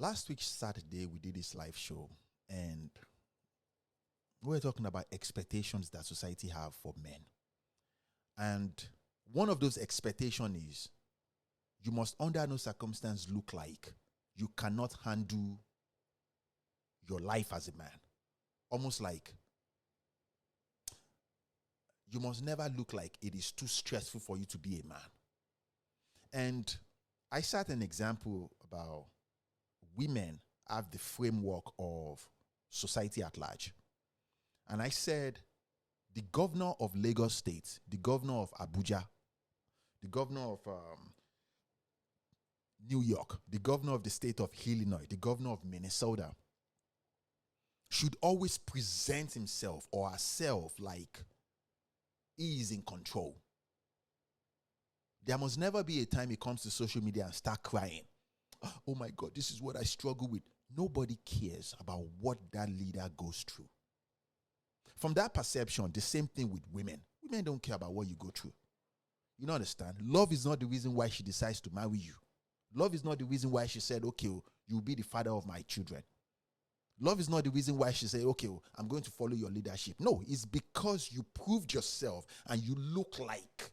Last week, Saturday, we did this live show, and we were talking about expectations that society have for men. And one of those expectations is you must, under no circumstance, look like you cannot handle your life as a man. Almost like you must never look like it is too stressful for you to be a man. And I set an example about women have the framework of society at large. And I said, the governor of Lagos State, the governor of Abuja, the governor of New York, the governor of the state of Illinois, the governor of Minnesota, should always present himself or herself like he is in control. There must never be a time he comes to social media and start crying. Oh my God, this is what I struggle with. Nobody cares about what that leader goes through. From that perception, the same thing with women. Women don't care about what you go through. You don't understand? Love is not the reason why she decides to marry you. Love is not the reason why she said, okay, you'll be the father of my children. Love is not the reason why she said, okay, I'm going to follow your leadership. No, it's because you proved yourself and you look like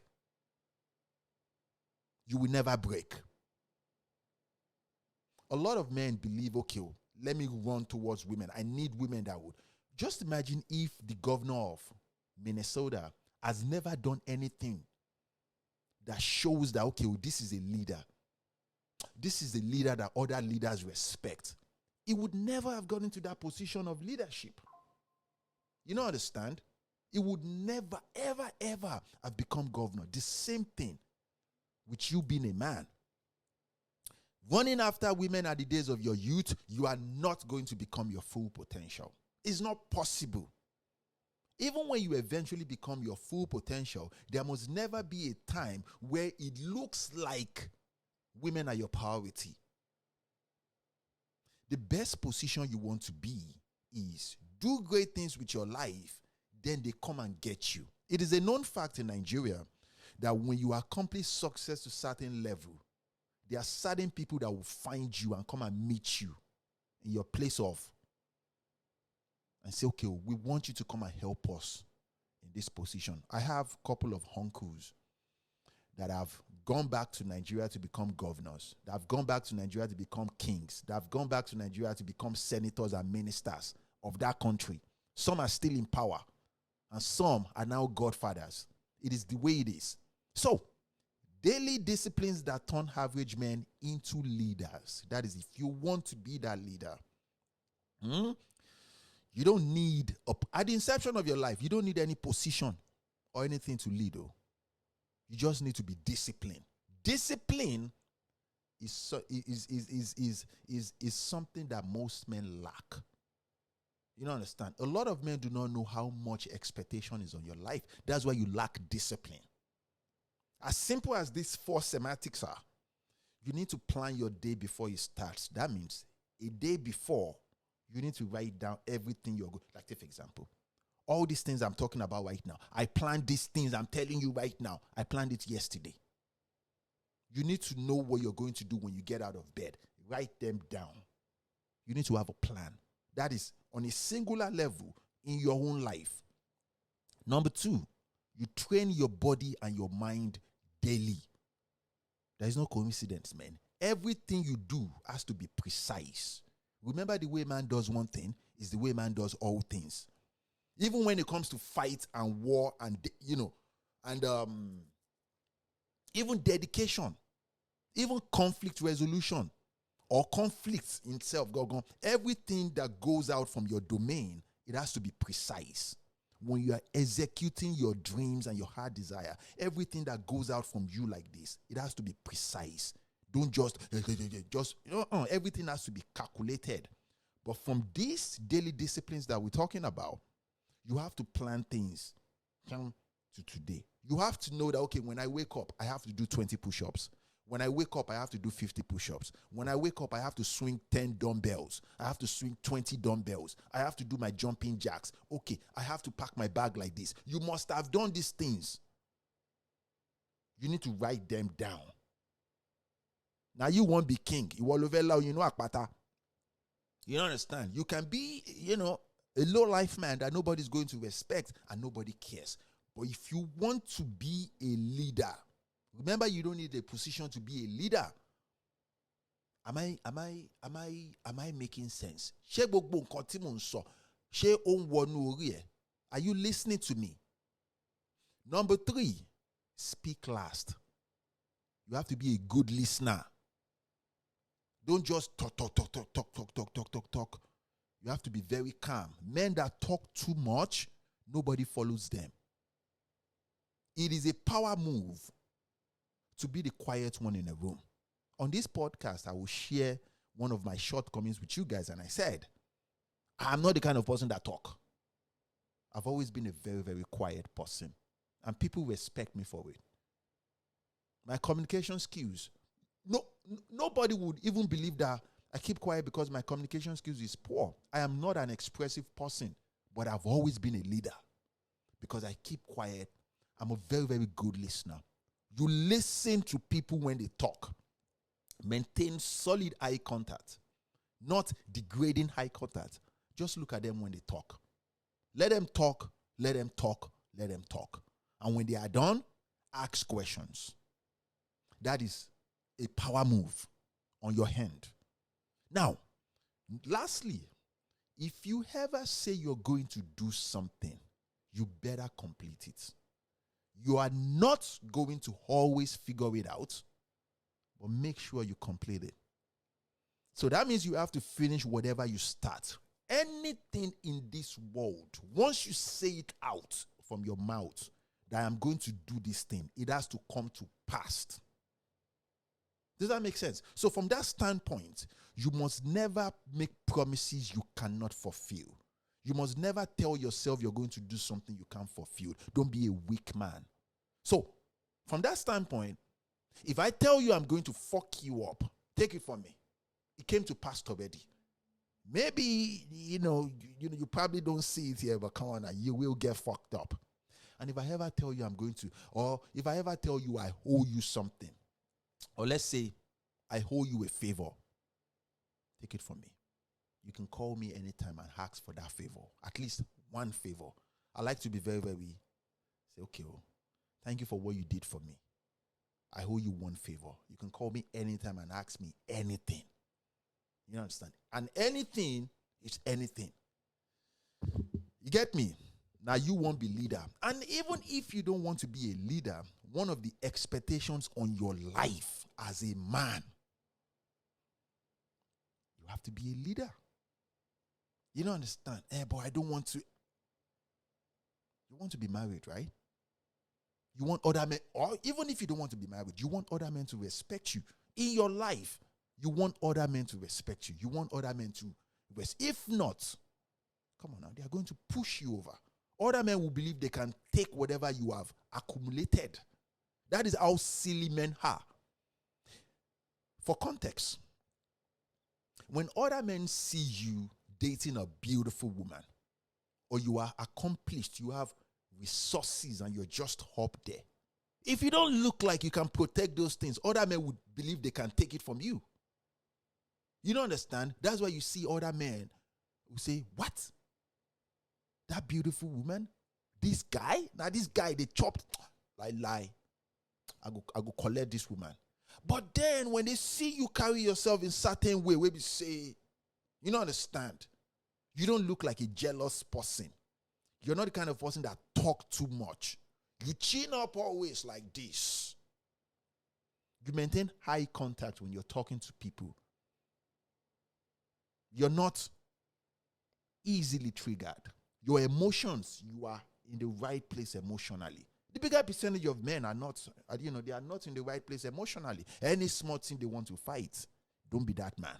you will never break. A lot of men believe, okay, let me run towards women. I need women that would. Just imagine if the governor of Minnesota has never done anything that shows that, okay, this is a leader. This is a leader that other leaders respect. He would never have gotten into that position of leadership. You don't understand? He would never, ever, ever have become governor. The same thing with you being a man. Running after women at the days of your youth, you are not going to become your full potential. It's not possible. Even when you eventually become your full potential, there must never be a time where it looks like women are your priority. The best position you want to be is do great things with your life, then they come and get you. It is a known fact in Nigeria that when you accomplish success to a certain level, there are certain people that will find you and come and meet you in your place of and say, okay, we want you to come and help us in this position. I have a couple of uncles that have gone back to Nigeria to become governors, that have gone back to Nigeria to become kings, that have gone back to Nigeria to become senators and ministers of that country. Some are still in power, and some are now godfathers. It is the way it is. So, daily disciplines that turn average men into leaders. That is, if you want to be that leader, you don't need, at the inception of your life, you don't need any position or anything to lead. You just need to be disciplined. Discipline is something that most men lack. You don't understand? A lot of men do not know how much expectation is on your life. That's why you lack discipline. As simple as these four semantics are, you need to plan your day before it starts. That means a day before, you need to write down everything you're going. Like, take for example, all these things I'm talking about right now. I planned these things I'm telling you right now. I planned it yesterday. You need to know what you're going to do when you get out of bed. Write them down. You need to have a plan. That is on a singular level in your own life. Number two, you train your body and your mind daily. There is no coincidence, man. Everything you do has to be precise. Remember, the way man does one thing is the way man does all things. Even when it comes to fight and war and, even dedication, even conflict resolution or conflicts in itself, everything that goes out from your domain, it has to be precise. When you are executing your dreams and your heart desire, everything that goes out from you like this, it has to be precise. Don't just everything has to be calculated. But from these daily disciplines that we're talking about, you have to plan things to today. You have to know that, okay, when I wake up, I have to do 20 push-ups. When I wake up, I have to do 50 push-ups. When I wake up, I have to swing 10 dumbbells. I have to swing 20 dumbbells. I have to do my jumping jacks. Okay, I have to pack my bag like this. You must have done these things. You need to write them down. Now you won't be king. You know akpata. You understand? You can be, a low life man that nobody's going to respect and nobody cares. But if you want to be a leader, remember, you don't need a position to be a leader. Am I making sense? Are you listening to me? Number 3, speak last. You have to be a good listener. Don't just talk. You have to be very calm. Men that talk too much, nobody follows them. It is a power move to be the quiet one in a room. On this podcast, I will share one of my shortcomings with you guys, and I said, I'm not the kind of person that talk. I've always been a very, very quiet person, and people respect me for it. My communication skills, nobody would even believe that I keep quiet because my communication skills is poor. I am not an expressive person, but I've always been a leader because I keep quiet. I'm a very, very good listener. You listen to people when they talk. Maintain solid eye contact, not degrading eye contact. Just look at them when they talk. Let them talk, let them talk, let them talk. And when they are done, ask questions. That is a power move on your hand. Now, lastly, if you ever say you're going to do something, you better complete it. You are not going to always figure it out, but make sure you complete it. So that means you have to finish whatever you start. Anything in this world, once you say it out from your mouth that I'm going to do this thing, it has to come to pass. Does that make sense? So from that standpoint, you must never make promises you cannot fulfill. You must never tell yourself you're going to do something you can't fulfill. Don't be a weak man. So from that standpoint, if I tell you I'm going to fuck you up, take it from me. It came to pass already. Maybe, you probably don't see it here, but come on, you will get fucked up. And if I ever tell you I'm going to, or if I ever tell you I owe you something, or let's say I owe you a favor, take it from me. You can call me anytime and ask for that favor, at least one favor. I like to be very, very, say, okay, thank you for what you did for me. I owe you one favor. You can call me anytime and ask me anything. You understand? And anything is anything. You get me? Now you won't be leader. And even if you don't want to be a leader, one of the expectations on your life as a man, you have to be a leader. You don't understand? But I don't want to. You want to be married, right? You want other men, or even if you don't want to be married, you want other men to respect you. In your life, you want other men to respect you. You want other men to respect. If not, come on now, they are going to push you over. Other men will believe they can take whatever you have accumulated. That is how silly men are. For context, when other men see you dating a beautiful woman, or you are accomplished, you have resources and you're just up there, if you don't look like you can protect those things, other men would believe they can take it from you. You don't understand? That's why you see other men who say, what? That beautiful woman? This guy? Now this guy, they chopped. Lie. I go collect this woman. But then when they see you carry yourself in certain way, where we say, you don't understand? You don't look like a jealous person. You're not the kind of person that talk too much. You chin up always like this. You maintain eye contact when you're talking to people. You're not easily triggered. Your emotions, you are in the right place emotionally. The bigger percentage of men are not, they are not in the right place emotionally. Any small thing they want to fight, don't be that man.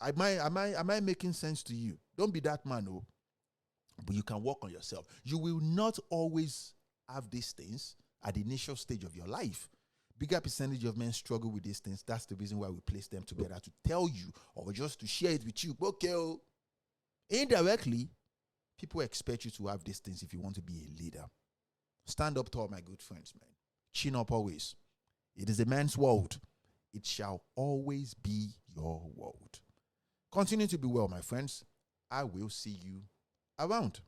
Am I making sense to you? Don't be that man, oh. But you can work on yourself. You will not always have these things at the initial stage of your life. Bigger percentage of men struggle with these things. That's the reason why we place them together, to tell you or just to share it with you. Okay, indirectly, people expect you to have these things if you want to be a leader. Stand up tall, my good friends, man. Chin up always. It is a man's world. It shall always be your world. Continue to be well, my friends. I will see you around.